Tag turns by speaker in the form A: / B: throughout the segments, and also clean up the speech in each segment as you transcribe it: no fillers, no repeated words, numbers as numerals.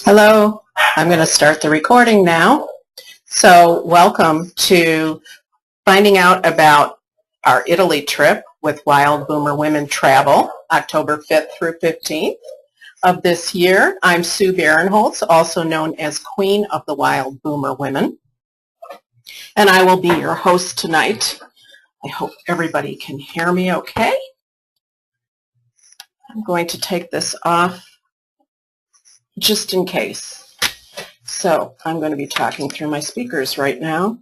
A: Hello, I'm going to start the recording now. So welcome to finding out about our Italy trip with Wild Boomer Women Travel, October 5th through 15th of this year. I'm Sue Barinholtz, also known as Queen of the Wild Boomer Women, and I will be your host tonight. I hope everybody can hear me okay. I'm going to take this off just in case. So I'm going to be talking through my speakers right now,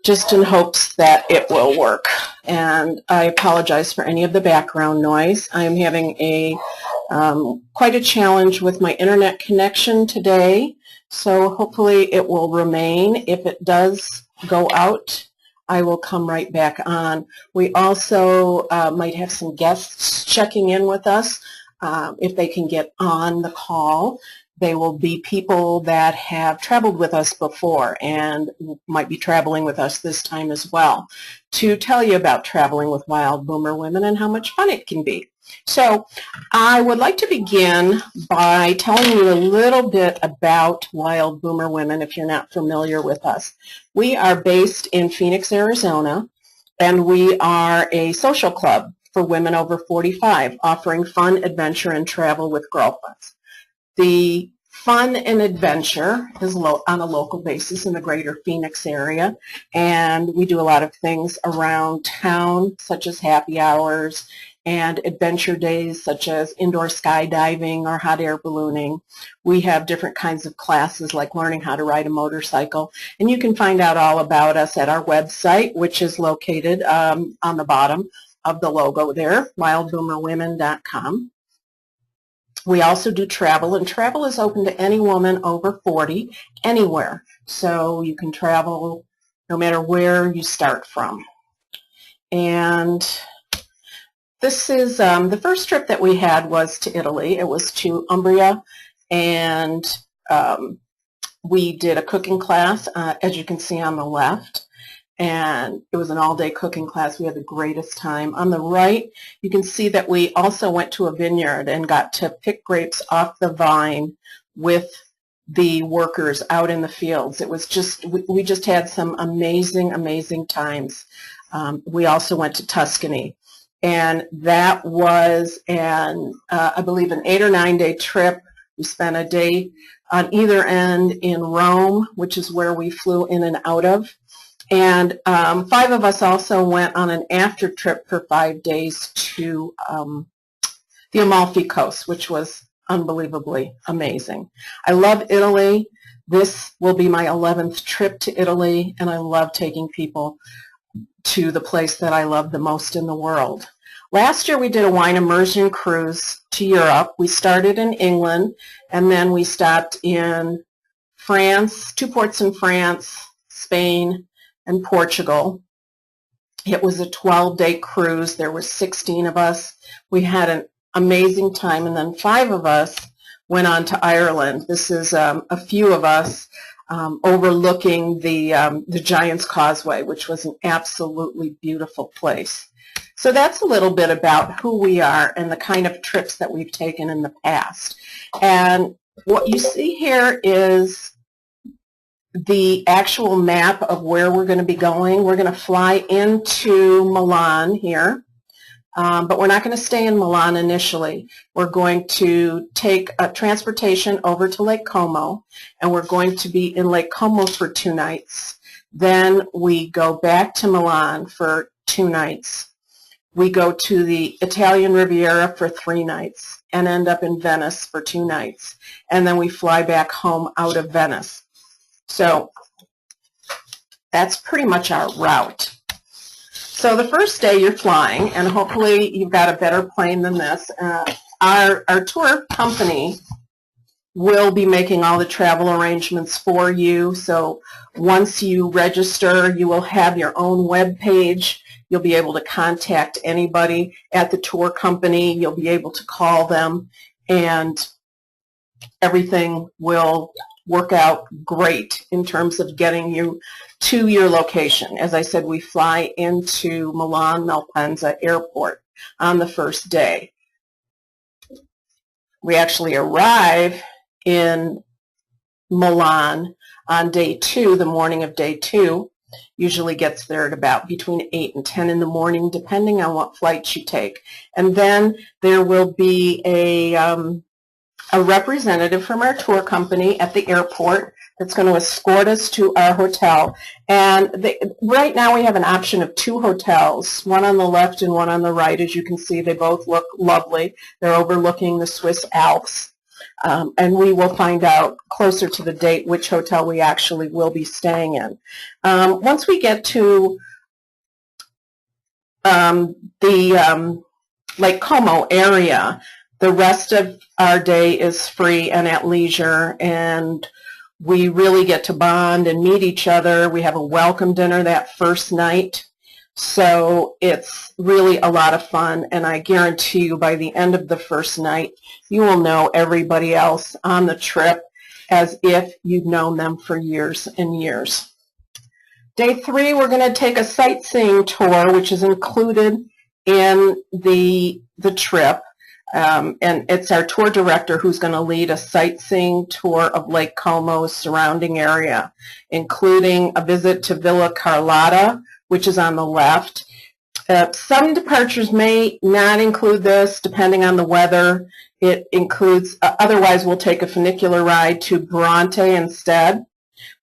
A: just in hopes that it will work. And I apologize for any of the background noise. I am having quite a challenge with my internet connection today, so hopefully it will remain. If it does go out, I will come right back on. We also might have some guests checking in with us. If they can get on the call, they will be people that have traveled with us before and might be traveling with us this time as well, to tell you about traveling with Wild Boomer Women and how much fun it can be. So I would like to begin by telling you a little bit about Wild Boomer Women if you're not familiar with us. We are based in Phoenix, Arizona, and we are a social club for women over 45, offering fun, adventure, and travel with girlfriends. The fun and adventure is on a local basis in the greater Phoenix area, and we do a lot of things around town, such as happy hours and adventure days, such as indoor skydiving or hot air ballooning. We have different kinds of classes like learning how to ride a motorcycle, and you can find out all about us at our website, which is located on the bottom of the logo there, wildboomerwomen.com. We also do travel, and travel is open to any woman over 40, anywhere. So you can travel no matter where you start from. And this is the first trip that we had was to Italy. It was to Umbria, and we did a cooking class, as you can see on the left. And it was an all-day cooking class. We had the greatest time. On the right, you can see that we also went to a vineyard and got to pick grapes off the vine with the workers out in the fields. It was just, we just had some amazing, amazing times. We also went to Tuscany. And that was, I believe, an 8 or 9 day trip. We spent a day on either end in Rome, which is where we flew in and out of. And 5 of us also went on an after trip for 5 days to the Amalfi Coast, which was unbelievably amazing. I love Italy. This will be my 11th trip to Italy, and I love taking people to the place that I love the most in the world. Last year we did a wine immersion cruise to Europe. We started in England, and then we stopped in France, 2 ports in France, Spain, and Portugal. It was a 12-day cruise. There were 16 of us. We had an amazing time, and then 5 of us went on to Ireland. This is a few of us overlooking the Giant's Causeway, which was an absolutely beautiful place. So that's a little bit about who we are and the kind of trips that we've taken in the past. And what you see here is the actual map of where we're going to be going. We're going to fly into Milan here, but we're not going to stay in Milan initially. We're going to take a transportation over to Lake Como, and we're going to be in Lake Como for 2 nights. Then we go back to Milan for 2 nights. We go to the Italian Riviera for 3 nights and end up in Venice for 2 nights. And then we fly back home out of Venice. So that's pretty much our route. So the first day you're flying, and hopefully you've got a better plane than this. Our tour company will be making all the travel arrangements for you. So once you register, you will have your own web page. You'll be able to contact anybody at the tour company. You'll be able to call them and everything will work out great in terms of getting you to your location. As I said, we fly into Milan Malpensa Airport on the first day. We actually arrive in Milan on day 2, the morning of day 2. Usually gets there at about between 8 and 10 in the morning, depending on what flights you take. And then there will be a representative from our tour company at the airport that's going to escort us to our hotel. And right now we have an option of 2 hotels, one on the left and one on the right. As you can see, they both look lovely. They're overlooking the Swiss Alps. And we will find out closer to the date which hotel we actually will be staying in. Once we get to the Lake Como area, the rest of our day is free and at leisure, and we really get to bond and meet each other. We have a welcome dinner that first night. So it's really a lot of fun, and I guarantee you by the end of the first night, you will know everybody else on the trip as if you've known them for years and years. Day 3, we're going to take a sightseeing tour, which is included in the trip. And it's our tour director who's going to lead a sightseeing tour of Lake Como's surrounding area, including a visit to Villa Carlotta, which is on the left. Some departures may not include this, depending on the weather. It includes, otherwise we'll take a funicular ride to Bronte instead.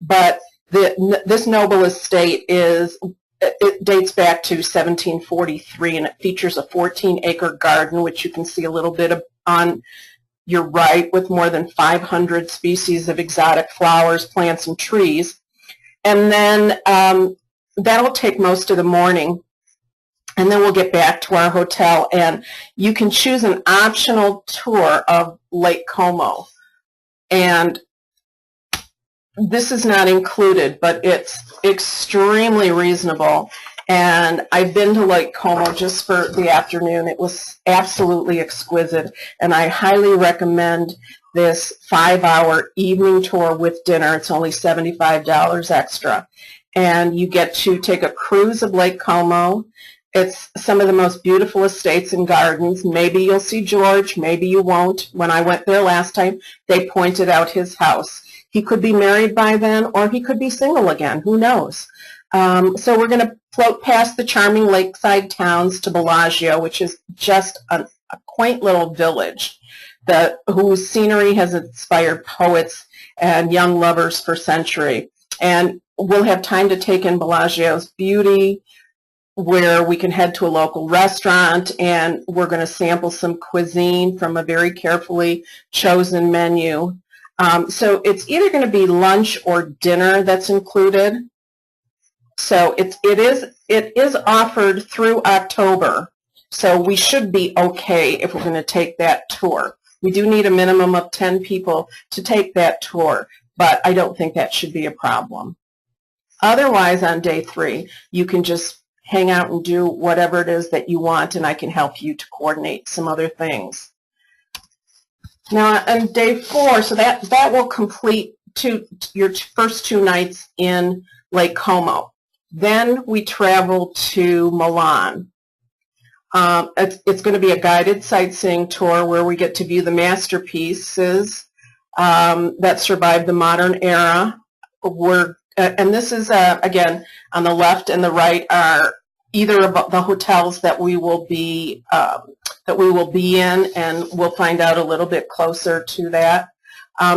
A: But this noble estate it dates back to 1743, and it features a 14-acre garden, which you can see a little bit of on your right, with more than 500 species of exotic flowers, plants, and trees. And then that'll take most of the morning, and then we'll get back to our hotel, and you can choose an optional tour of Lake Como. And this is not included, but it's extremely reasonable. And I've been to Lake Como just for the afternoon. It was absolutely exquisite, and I highly recommend this 5-hour evening tour with dinner. It's only $75 extra. And you get to take a cruise of Lake Como. It's some of the most beautiful estates and gardens. Maybe you'll see George, maybe you won't. When I went there last time, they pointed out his house. He could be married by then, or he could be single again. Who knows? So we're going to float past the charming lakeside towns to Bellagio, which is just a quaint little village whose scenery has inspired poets and young lovers for centuries. And we'll have time to take in Bellagio's beauty, where we can head to a local restaurant, and we're going to sample some cuisine from a very carefully chosen menu. So it's either going to be lunch or dinner that's included. So it is offered through October. So we should be okay if we're going to take that tour. We do need a minimum of 10 people to take that tour, but I don't think that should be a problem. Otherwise, on day 3, you can just hang out and do whatever it is that you want, and I can help you to coordinate some other things. Now, on day 4, so that will complete your first 2 nights in Lake Como. Then we travel to Milan. It's going to be a guided sightseeing tour where we get to view the masterpieces that survived the modern era. And this is, again, on the left and the right are either of the hotels that we will be in, and we'll find out a little bit closer to that.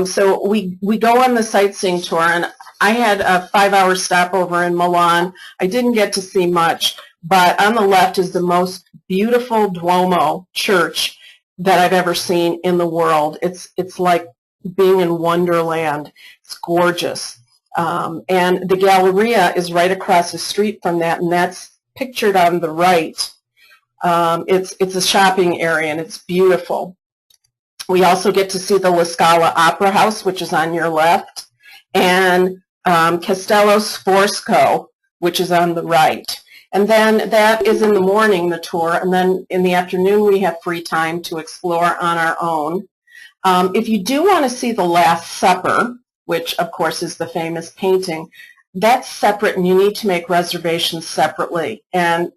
A: So we go on the sightseeing tour, and I had a 5-hour stopover in Milan. I didn't get to see much, but on the left is the most beautiful Duomo church that I've ever seen in the world. It's like being in Wonderland. It's gorgeous. And the Galleria is right across the street from that, and that's pictured on the right. It's a shopping area, and it's beautiful. We also get to see the La Scala Opera House, which is on your left, and Castello Sforzesco, which is on the right. And then that is in the morning, the tour, and then in the afternoon we have free time to explore on our own. If you do want to see The Last Supper, which of course is the famous painting, that's separate and you need to make reservations separately. And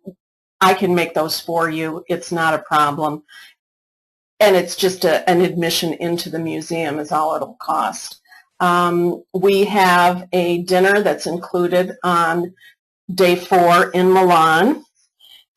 A: I can make those for you. It's not a problem. And it's just an admission into the museum is all it'll cost. We have a dinner that's included on day 4 in Milan.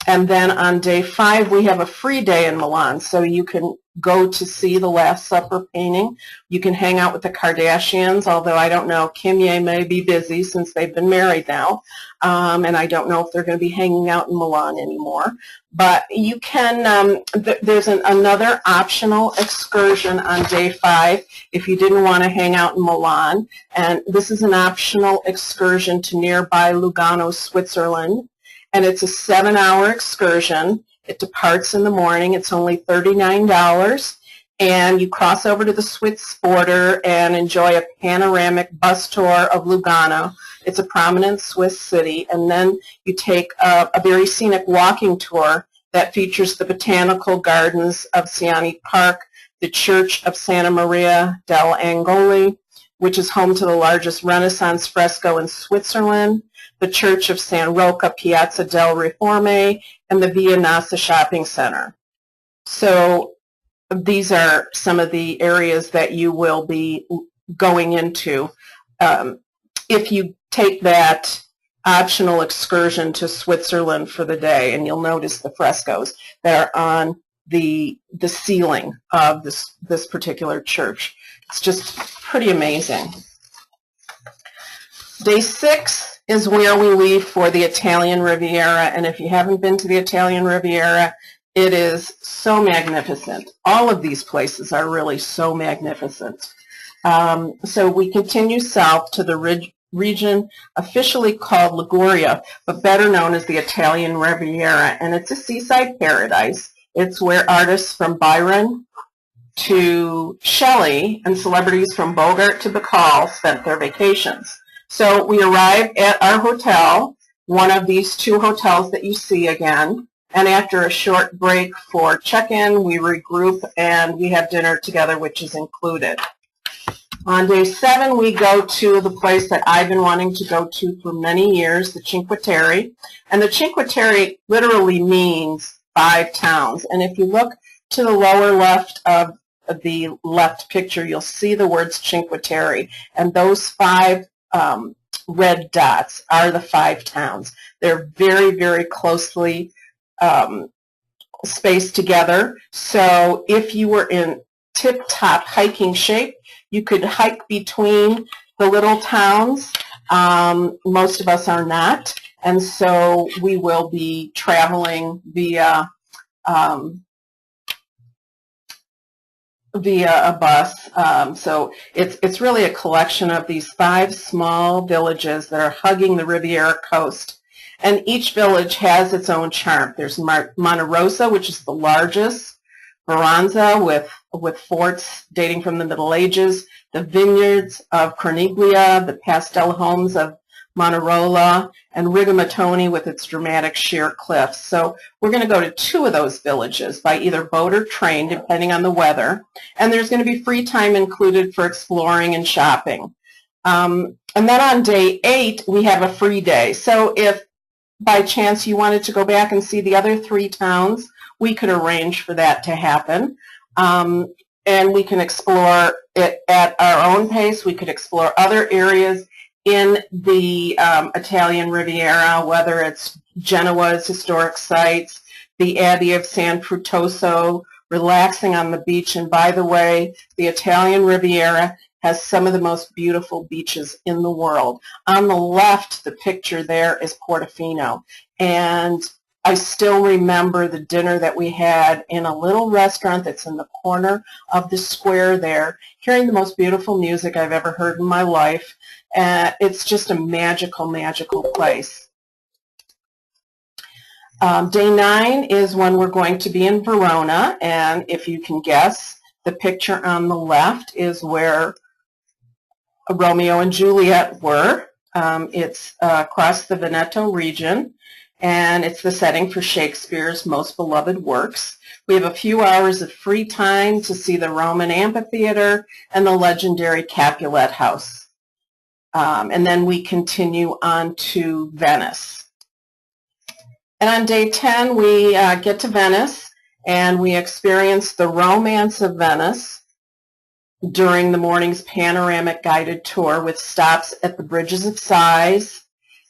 A: And then on day 5, we have a free day in Milan. So you can go to see The Last Supper painting. You can hang out with the Kardashians, although I don't know, Kim Ye may be busy since they've been married now. And I don't know if they're going to be hanging out in Milan anymore. But you can, there's another optional excursion on day 5 if you didn't want to hang out in Milan. And this is an optional excursion to nearby Lugano, Switzerland. And it's a 7-hour excursion. It departs in the morning. It's only $39. And you cross over to the Swiss border and enjoy a panoramic bus tour of Lugano. It's a prominent Swiss city. And then you take a very scenic walking tour that features the botanical gardens of Siani Park, the Church of Santa Maria dell'Angoli, which is home to the largest Renaissance fresco in Switzerland, the Church of San Rocca, Piazza del Riforme, and the Via Nasa Shopping Center. So these are some of the areas that you will be going into. If you take that optional excursion to Switzerland for the day, and you'll notice the frescoes that are on the ceiling of this particular church. It's just pretty amazing. Day 6 is where we leave for the Italian Riviera, and if you haven't been to the Italian Riviera, it is so magnificent. All of these places are really so magnificent. So we continue south to the region officially called Liguria, but better known as the Italian Riviera, and it's a seaside paradise. It's where artists from Byron to Shelley and celebrities from Bogart to Bacall spent their vacations. So we arrive at our hotel, one of these 2 hotels that you see again, and after a short break for check-in, we regroup and we have dinner together, which is included. On day 7, we go to the place that I've been wanting to go to for many years, the Cinque Terre. And the Cinque Terre literally means 5 towns. And if you look to the lower left of the left picture, you'll see the words Cinque Terre. And those 5 red dots are the 5 towns. They're very, very closely spaced together. So if you were in tip-top hiking shape, you could hike between the little towns. Most of us are not, and so we will be traveling via a bus. So it's really a collection of these 5 small villages that are hugging the Riviera coast. And each village has its own charm. There's Monte Rosa, which is the largest, Veranza with forts dating from the Middle Ages, the vineyards of Corniglia, the pastel homes of Monterola, and Rigamatoni with its dramatic sheer cliffs. So we're going to go to 2 of those villages by either boat or train, depending on the weather. And there's going to be free time included for exploring and shopping. And then on day 8, we have a free day. So if by chance you wanted to go back and see the other 3 towns, we could arrange for that to happen. And we can explore it at our own pace. We could explore other areas in the Italian Riviera, whether it's Genoa's historic sites, the Abbey of San Frutoso, relaxing on the beach. And by the way, the Italian Riviera has some of the most beautiful beaches in the world. On the left, the picture there is Portofino. And I still remember the dinner that we had in a little restaurant that's in the corner of the square there, hearing the most beautiful music I've ever heard in my life. It's just a magical, magical place. Day 9 is when we're going to be in Verona, and if you can guess, the picture on the left is where Romeo and Juliet were. It's across the Veneto region. and it's the setting for Shakespeare's most beloved works. We have a few hours of free time to see the Roman amphitheater and the legendary Capulet House. And then we continue on to Venice. And on day 10, we get to Venice, and we experience the romance of Venice during the morning's panoramic guided tour with stops at the Bridges of Sighs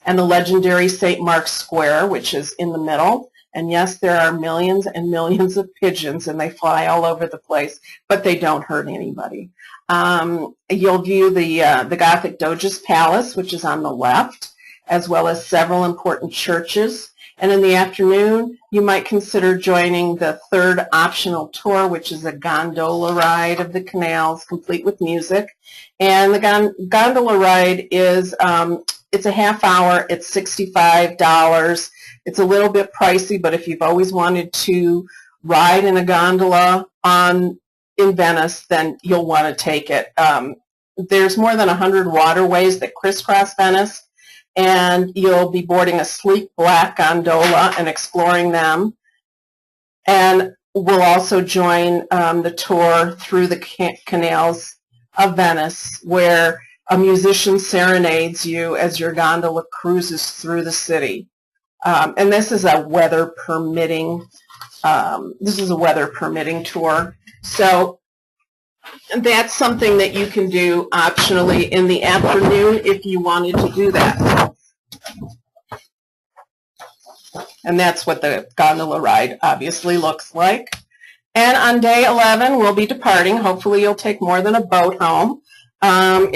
A: and the legendary St. Mark's Square, which is in the middle. And yes, there are millions and millions of pigeons, and they fly all over the place, but they don't hurt anybody. You'll view the Gothic Doge's Palace, which is on the left, as well as several important churches. And in the afternoon, you might consider joining the third optional tour, which is a gondola ride of the canals, complete with music. And the gondola ride is, it's a half hour, it's $65. It's a little bit pricey, but if you've always wanted to ride in a gondola in Venice, then you'll want to take it. There's more than 100 waterways that crisscross Venice, and you'll be boarding a sleek black gondola and exploring them. And we'll also join the tour through the canals of Venice, where a musician serenades you as your gondola cruises through the city. And this is a weather permitting. Tour. So that's something that you can do optionally in the afternoon if you wanted to do that. And that's what the gondola ride obviously looks like. And on day 11, we'll be departing. Hopefully you'll take more than a boat home. We'll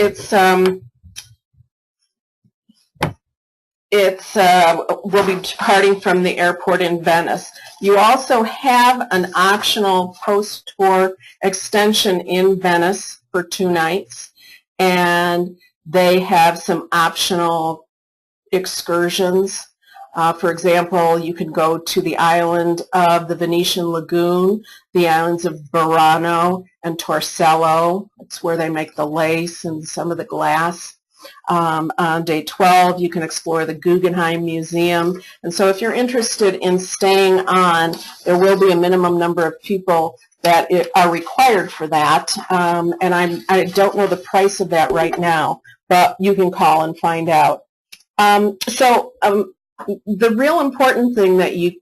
A: be departing from the airport in Venice. You also have an optional post-tour extension in Venice for 2 nights, and they have some optional excursions. For example, you can go to the island of the Venetian Lagoon, the islands of Burano and Torcello. It's where they make the lace and some of the glass. On day 12, you can explore the Guggenheim Museum. And so if you're interested in staying on, there will be a minimum number of people that are required for that. And I don't know the price of that right now, but you can call and find out. The real important thing that you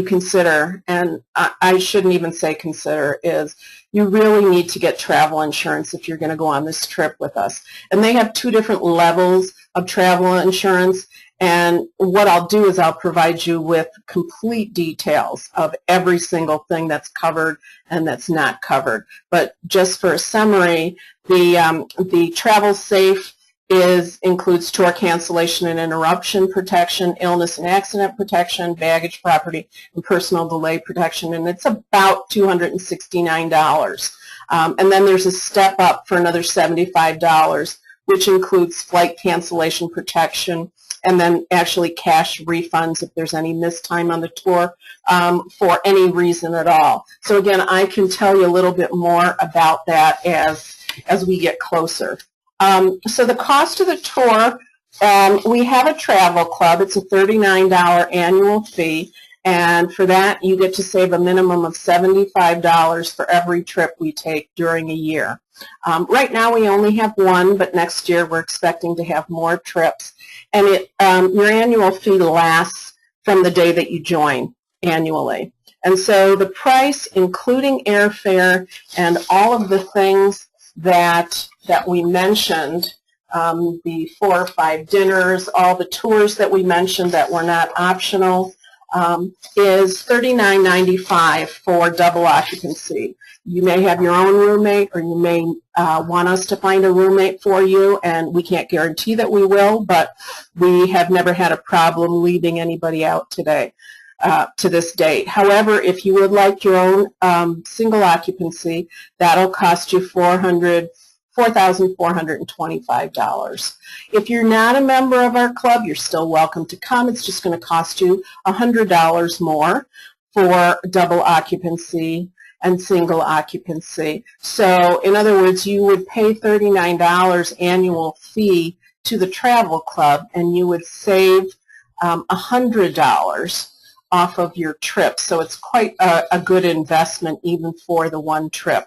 A: consider, and I shouldn't even say consider, is you really need to get travel insurance if you're going to go on this trip with us. And they have 2 different levels of travel insurance, and what I'll do is I'll provide you with complete details of every single thing that's covered and that's not covered. But just for a summary, the Travel Safe includes tour cancellation and interruption protection, illness and accident protection, baggage, property, and personal delay protection, and it's about $269. And then there's a step up for another $75, which includes flight cancellation protection, and then actually cash refunds if there's any missed time on the tour for any reason at all. So again, I can tell you a little bit more about that as we get closer. So the cost of the tour, we have a travel club. It's a $39 annual fee, and for that you get to save a minimum of $75 for every trip we take during a year. Right now we only have 1, but next year we're expecting to have more trips. And your annual fee lasts from the day that you join annually. And so the price, including airfare and all of the things that we mentioned, the 4 or 5 dinners, all the tours that we mentioned that were not optional, is $39.95 for double occupancy. You may have your own roommate, or you may want us to find a roommate for you, and we can't guarantee that we will, but we have never had a problem leaving anybody out today. To this date. However, if you would like your own single occupancy, that'll cost you $4,425. If you're not a member of our club, you're still welcome to come. It's just going to cost you $100 more for double occupancy and single occupancy. So in other words, you would pay $39 annual fee to the travel club, and you would save $100 off of your trip. So it's quite a good investment even for the one trip.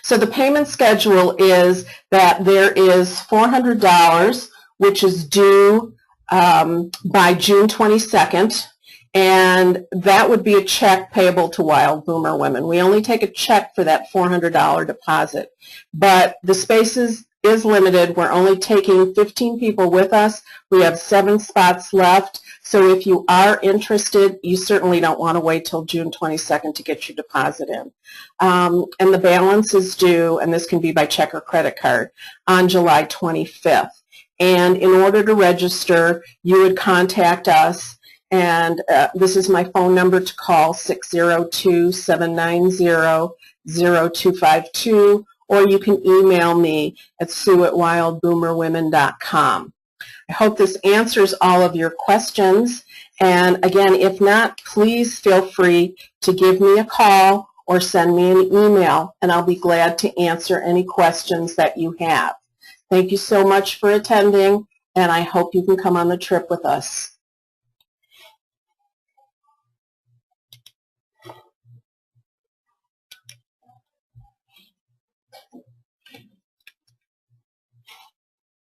A: So the payment schedule is that there is $400, which is due by June 22nd, and that would be a check payable to Wild Boomer Women. We only take a check for that $400 deposit, but the spaces is limited. We're only taking 15 people with us. We have 7 spots left. So if you are interested, you certainly don't want to wait till June 22nd to get your deposit in. And the balance is due, and this can be by check or credit card, on July 25th. And in order to register, you would contact us, and this is my phone number to call, 602-790-0252, or you can email me at sue@wildboomerwomen.com. I hope this answers all of your questions. And again, if not, please feel free to give me a call or send me an email, and I'll be glad to answer any questions that you have. Thank you so much for attending, and I hope you can come on the trip with us.